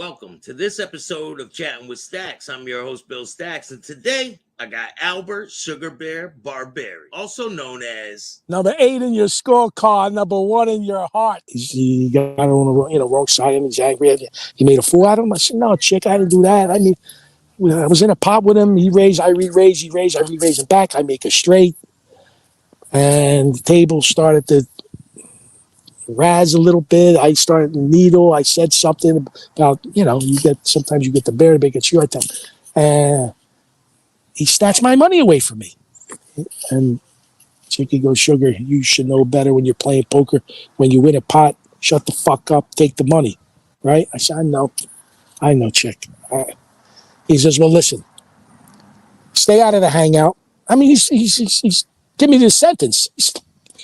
Welcome to this episode of Chattin with Staxx. I'm your host, Bill Staxx, and today I got Albert Sugar Bear Barbieri, also known as number 8 in your scorecard, number 1 in your heart. He got on the wrong side and he's angry. He made a fool out of him. I said, no, chick, I didn't do that. I mean, I was in a pot with him. He raised, I re-raised, he raised, I re-raised him back. I make it straight. And the table started to razz a little bit. I started to needle. I said something about, sometimes you get the bear to make it sure. And he snatched my money away from me. And Chicky goes, Sugar, you should know better when you're playing poker. When you win a pot, shut the fuck up, take the money. Right? I said, I know, Chick. He says, well, listen, stay out of the hangout. I mean, he's give me this sentence.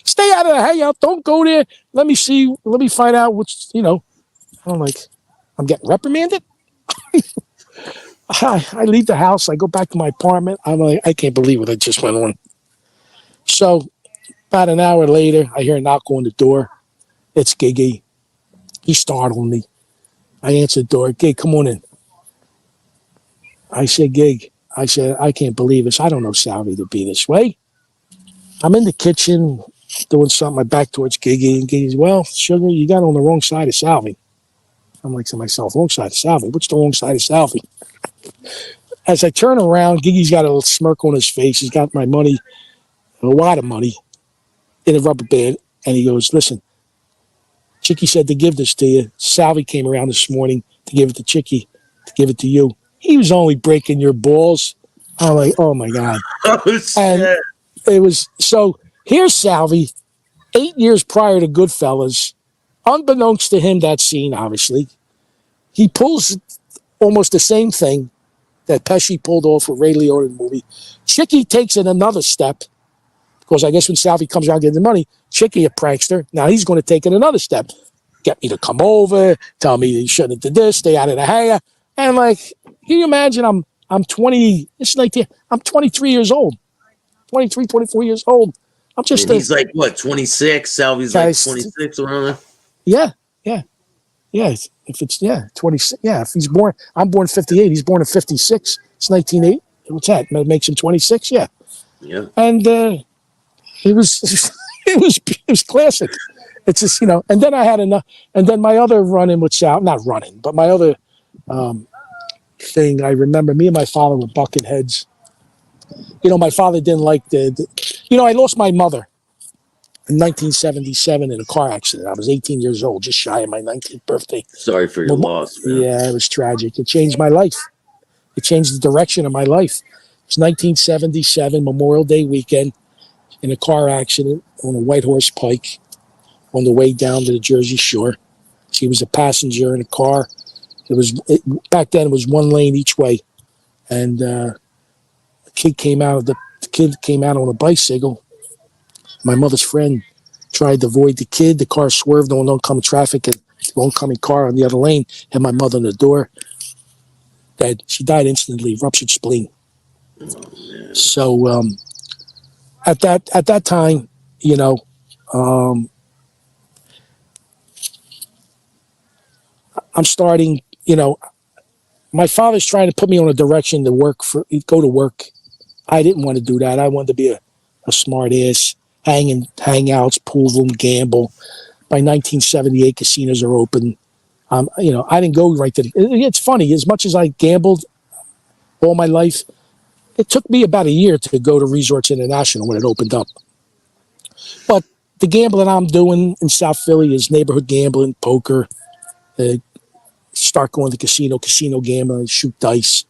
Stay out of the hangout. Don't go there. Let me find out what's, I'm like, I'm getting reprimanded. I leave the house. I go back to my apartment. I'm like, I can't believe what I just went on. So about an hour later, I hear a knock on the door. It's Giggy. He startled me. I answered the door. Gig, come on in. I said, Gig. I said, I can't believe this. I don't know Salvie to be this way. I'm in the kitchen doing something. My back towards Giggy. And Giggy's, well, Sugar, you got on the wrong side of Salvie. I'm like to myself, wrong side of Salvie? What's the wrong side of Salvie? As I turn around, Giggy's got a little smirk on his face. He's got my money, a lot of money, in a rubber band. And he goes, listen, Chicky said to give this to you. Salvie came around this morning to give it to Chicky, to give it to you. He was only breaking your balls. I'm like, oh, my God. Oh, shit. And it was, so here's Salvie, 8 years prior to Goodfellas, unbeknownst to him, that scene, obviously. He pulls almost the same thing that Pesci pulled off with Ray Liotta in the movie. Chicky takes it another step, because I guess when Salvie comes around getting the money, Chicky, a prankster, now he's going to take it another step. Get me to come over, tell me you shouldn't have did this, stay out of the hangar. And like, can you imagine I'm 20, it's like I'm 23 years old. 23, 24 years old. I'm just he's like, what, 26? Salvie's like 26 around there? Yeah. If it's 26. Yeah, if he's born, I'm born 58. He's born in 56. It's 1980. What's that? That makes him 26. Yeah. And it was it was classic. It's just And then I had enough. And then my other run-in with Sal, not running, but my other thing. I remember me and my father were bucking heads. My father didn't like I lost my mother in 1977 in a car accident. I was 18 years old, just shy of my 19th birthday. Sorry for your loss, man. Yeah, it was tragic. It changed my life. It changed the direction of my life. It was 1977, Memorial Day weekend, in a car accident on a White Horse Pike on the way down to the Jersey Shore. She was a passenger in a car. Back then it was one lane each way. And the kid came out on a bicycle. My mother's friend tried to avoid the kid. The car swerved on oncoming traffic, and the oncoming car on the other lane had my mother on the door. She died instantly, ruptured spleen. Oh, so at that time, I'm starting. My father's trying to put me on a direction to go to work. I didn't want to do that. I wanted to be a smart ass. Hangouts, pool room, gamble. By 1978, casinos are open. I didn't go right to it's funny, as much as I gambled all my life, it took me about a year to go to Resorts International when it opened up. But the gambling I'm doing in South Philly is neighborhood gambling, poker, start going to casino gambling, shoot dice.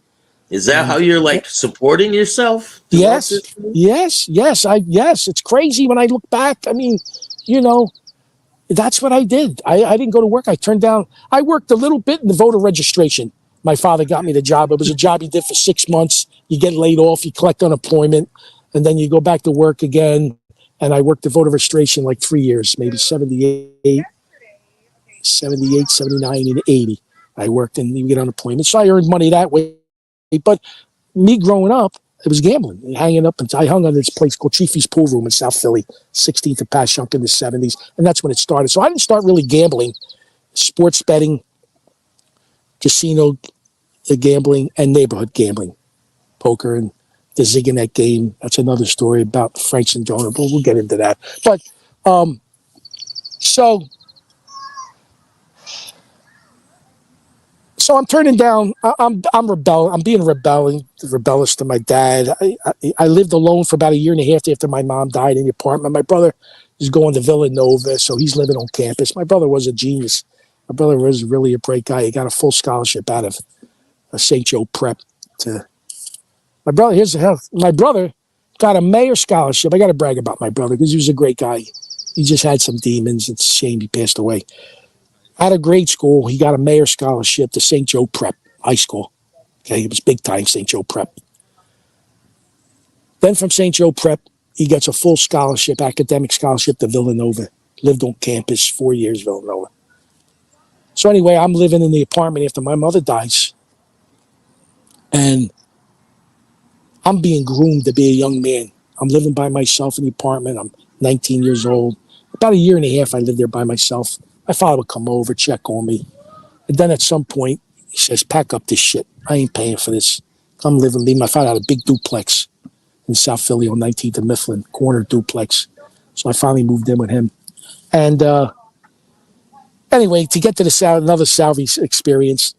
Is that how you're like supporting yourself? Yes. It's crazy when I look back. I mean, that's what I did. I didn't go to work. I worked a little bit in the voter registration. My father got me the job. It was a job he did for 6 months. You get laid off, you collect unemployment, and then you go back to work again. And I worked the voter registration like 3 years, maybe 78, 79, and 80. I worked and you get unemployment. So I earned money that way. But me growing up, it was gambling, hanging up. And I hung on this place called Chiefy's Pool Room in South Philly, 16th and Passyunk in the 70s. And that's when it started. So I didn't start really gambling, sports betting, casino gambling and neighborhood gambling, poker and the Ziganet game. That's another story about Frank Sindona, but we'll get into that. But so I'm turning down. I'm being rebellious to my dad. I lived alone for about a year and a half after my mom died in the apartment. My brother is going to Villanova, so he's living on campus. My brother was a genius. My brother was really a great guy. He got a full scholarship out of St. Joe Prep. My brother got a mayor scholarship. I got to brag about my brother because he was a great guy. He just had some demons. It's a shame he passed away. Out of grade school, he got a mayor scholarship to St. Joe Prep High School. Okay, it was big time, St. Joe Prep. Then from St. Joe Prep, he gets a full scholarship, academic scholarship to Villanova. Lived on campus 4 years, Villanova. So anyway, I'm living in the apartment after my mother dies. And I'm being groomed to be a young man. I'm living by myself in the apartment. I'm 19 years old. About a year and a half, I lived there by myself. My father would come over, check on me. And then at some point, he says, pack up this shit. I ain't paying for this. Come live with me. My father had a big duplex in South Philly on 19th and Mifflin, corner duplex. So I finally moved in with him. And anyway, to get to another Salvie experience,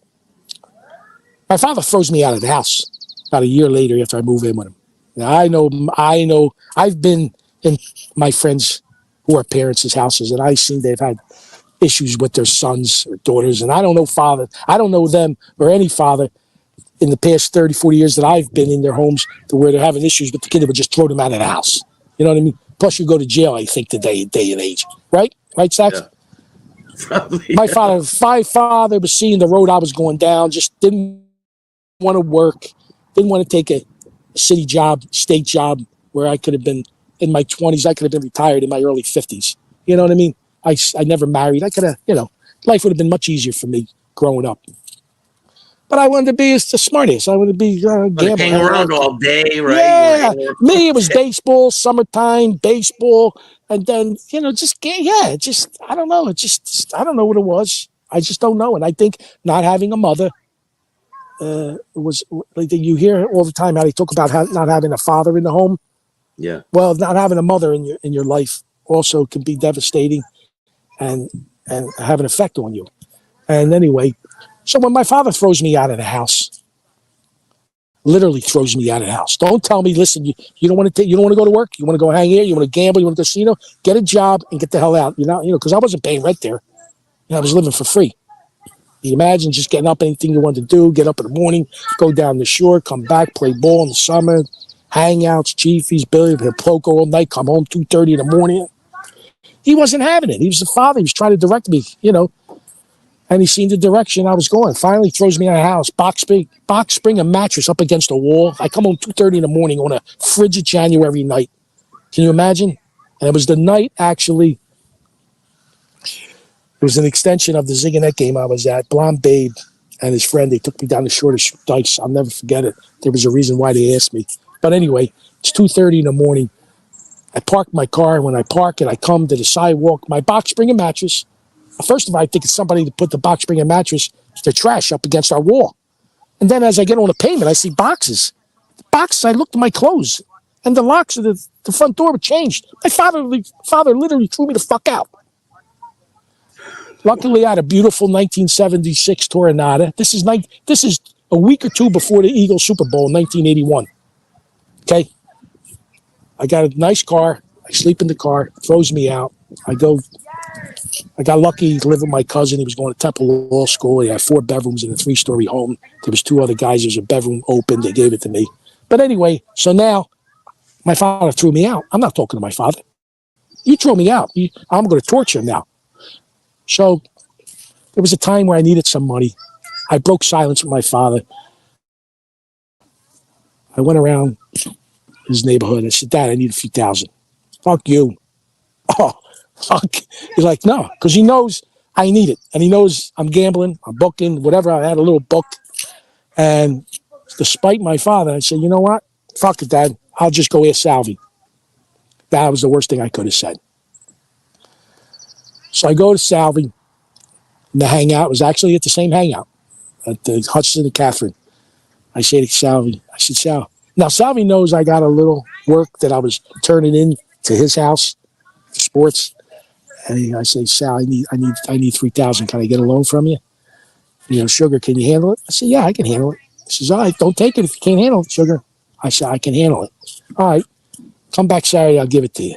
my father throws me out of the house about a year later after I move in with him. Now, I know, I've been in my friends who are parents' houses, and I've seen they've had issues with their sons or daughters, and I don't know them or any father in the past 30, 40 years that I've been in their homes to where they're having issues with the kid that would just throw them out of the house. You know what I mean? Plus, you go to jail, I think, today and age. Right, Staxx? Yeah. Probably, my father was seeing the road I was going down, just didn't want to work, didn't want to take a city job, state job, where I could have been in my 20s. I could have been retired in my early 50s. You know what I mean? I never married. I could have, life would have been much easier for me growing up. But I wanted to be the smartest. I wanted to be gambling. Hang around all day, right? Yeah. Me, it was baseball, summertime, baseball. And then, I don't know. I don't know what it was. I just don't know. And I think not having a mother was, like, you hear all the time how they talk about not having a father in the home. Yeah. Well, not having a mother in your life also can be devastating and have an effect on you. And anyway, so when my father throws me out of the house, literally throws me out of the house. Don't tell me, listen, you don't want to go to work, you want to go hang here, you want to gamble, you want to casino, get a job and get the hell out. Because I wasn't paying rent there. I was living for free. You imagine just getting up, anything you wanted to do, get up in the morning, go down the shore, come back, play ball in the summer, hangouts, chiefies, Billy, play poker all night, come home 2:30 in the morning. He wasn't having it. He was the father. He was trying to direct me, and he seen the direction I was going. Finally throws me out of the house, box spring a mattress up against a wall. I come home 2:30 in the morning on a frigid January night. Can you imagine? And it was the night, actually, it was an extension of the Ziganet game I was at. Blonde Babe and his friend, they took me down the shore to shoot dice. I'll never forget it. There was a reason why they asked me. But anyway, it's 2:30 in the morning. I park my car, and when I park it, I come to the sidewalk. My box spring and mattress. First of all, I think it's somebody to put the box spring and mattress, the trash, up against our wall. And then as I get on the pavement, I see boxes. The boxes, I looked at my clothes, and the locks of the front door were changed. My father literally threw me the fuck out. Luckily, I had a beautiful 1976 Toronata. This is a week or two before the Eagles Super Bowl in 1981. Okay? I got a nice car. I sleep in the car. Throws me out. I got lucky to live with my cousin. He was going to Temple Law School. He had 4 bedrooms in a 3-story home. There was 2 other guys. There's a bedroom open. They gave it to me. But anyway, so now my father threw me out. I'm not talking to my father. You throw me out. I'm going to torture him now. So there was a time where I needed some money. I broke silence with my father. I went around his neighborhood. I said, Dad, I need a few thousand. Fuck you. Oh, fuck. He's like, no, because he knows I need it. And he knows I'm gambling, I'm booking, whatever. I had a little book. And despite my father, I said, you know what? Fuck it, Dad. I'll just go ask Salvie. That was the worst thing I could have said. So I go to Salvie. And the hangout was actually at the same hangout. at the Hudson and Catherine. I say to Salvie, I said, Sal. Now, Salvie knows I got a little work that I was turning in to his house for sports. And I say, Sal, I need 3,000. Can I get a loan from you? You know, Sugar, can you handle it? I said, yeah, I can handle it. She says, all right, don't take it if you can't handle it, Sugar. I said, I can handle it. All right, come back Saturday, I'll give it to you.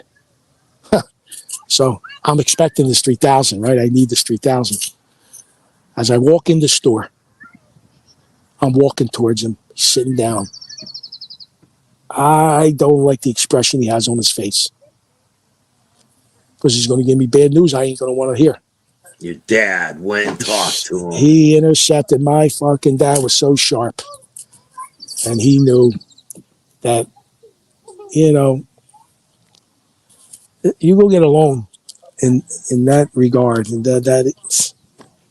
So I'm expecting this 3,000, right? I need this 3,000. As I walk in the store, I'm walking towards him, sitting down. I don't like the expression he has on his face because he's going to give me bad news I ain't going to want to hear. Your dad went and talked to him. He intercepted. My fucking dad was so sharp. And he knew that, you know, you go get a loan in that regard. And that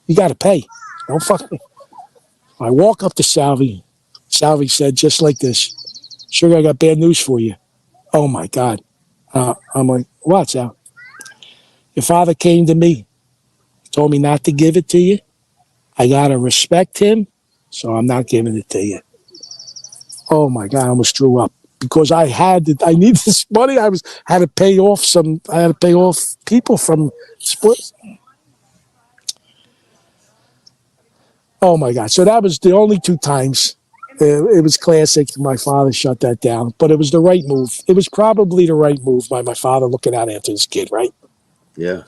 you got to pay. Don't fuck me. I walk up to Salvie. Salvie said, just like this, Sugar, I got bad news for you. Oh, my God. I'm like, what, Sal? Your father came to me, told me not to give it to you. I got to respect him, so I'm not giving it to you. Oh, my God, I almost threw up because I need this money. I had to pay off people from sports. Oh, my God. So that was the only 2 times. It was classic. My father shut that down, but it was the right move. It was probably the right move by my father looking out after his kid, right? Yeah.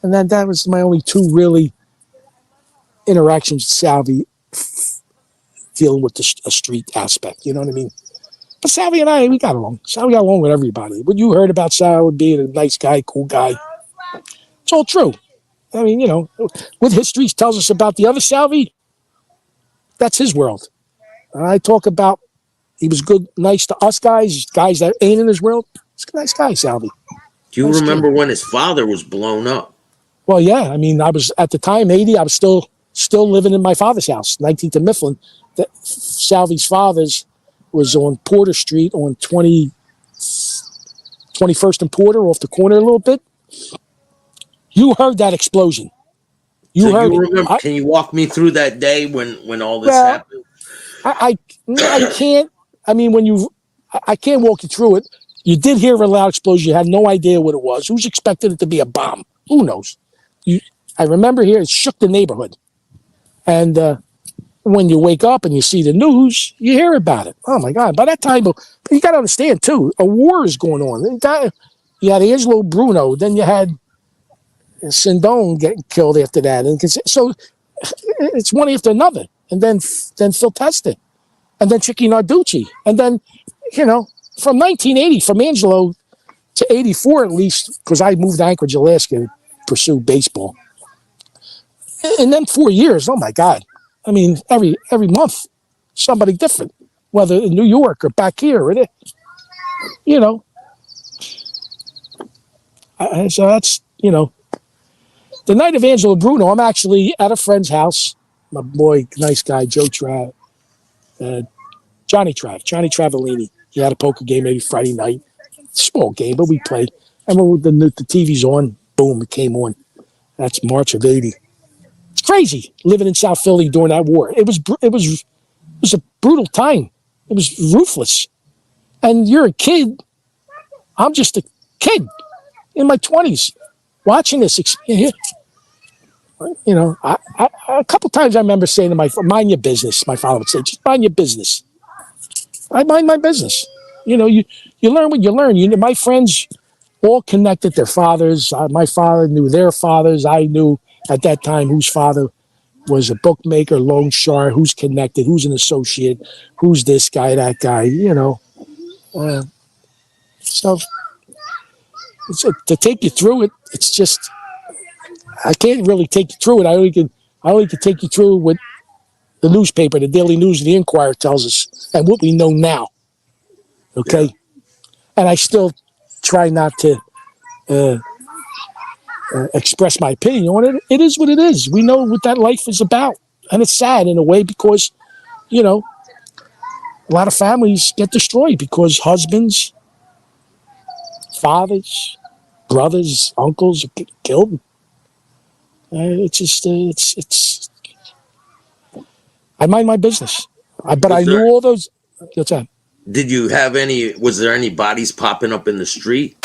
And that was my only 2 really interactions with Salvie dealing with a street aspect. You know what I mean? But Salvie and I, we got along. Salvie got along with everybody. What you heard about Sal being a nice guy, cool guy, it's all true. I mean, you know, what history tells us about the other Salvie, that's his world. And I talk about he was good, nice to us guys that ain't in his world. He's a nice guy, Salvie. Do you nice remember kid. when his father was blown up? Well, yeah. I mean, I was at the time 80. I was still living in my father's house, 19th and Mifflin. Salvie's father's was on Porter Street on 21st and Porter, off the corner a little bit. You heard that explosion. You heard it. Remember? Can you walk me through that day when all this happened? I can't. I mean, I can't walk you through it. You did hear a loud explosion. You had no idea what it was. Who's expected it to be a bomb? Who knows? I remember here it shook the neighborhood. And when you wake up and you see the news, you hear about it. Oh my God! By that time, you got to understand too, a war is going on. You had Angelo Bruno, then you had Sindone getting killed after that, and so it's one after another. And then Phil Testa, and then Chicky Narducci, and then from 1980, from Angelo to 84 at least, because I moved to Anchorage, Alaska to pursue baseball. And then 4 years, oh my God. I mean, every month, somebody different, whether in New York or back here, or so that's, the night of Angelo Bruno, I'm actually at a friend's house. My boy, nice guy, Johnny Travellini. He had a poker game maybe Friday night. Small game, but we played. And when the TV's on, boom, it came on. That's March of 80. It's crazy living in South Philly during that war. It was a brutal time. It was ruthless. And you're a kid. I'm just a kid in my 20s watching this. A couple times I remember saying to my father, mind your business. My father would say, just mind your business. I mind my business. You learn what you learn. My friends all connected their fathers. My father knew their fathers. I knew at that time whose father was a bookmaker, loan shark, who's connected, who's an associate, who's this guy, that guy, So to take you through it, it's just, I can't really take you through it. I only can take you through what the newspaper, the Daily News, the Inquirer tells us, and what we know now. Okay? Yeah. And I still try not to express my opinion on it. It is what it is. We know what that life is about. And it's sad in a way because, a lot of families get destroyed because husbands, fathers, brothers, uncles get killed. It's just, I mind my business. But Was I knew there- all those. What's that? Did you have any? Was there any bodies popping up in the street?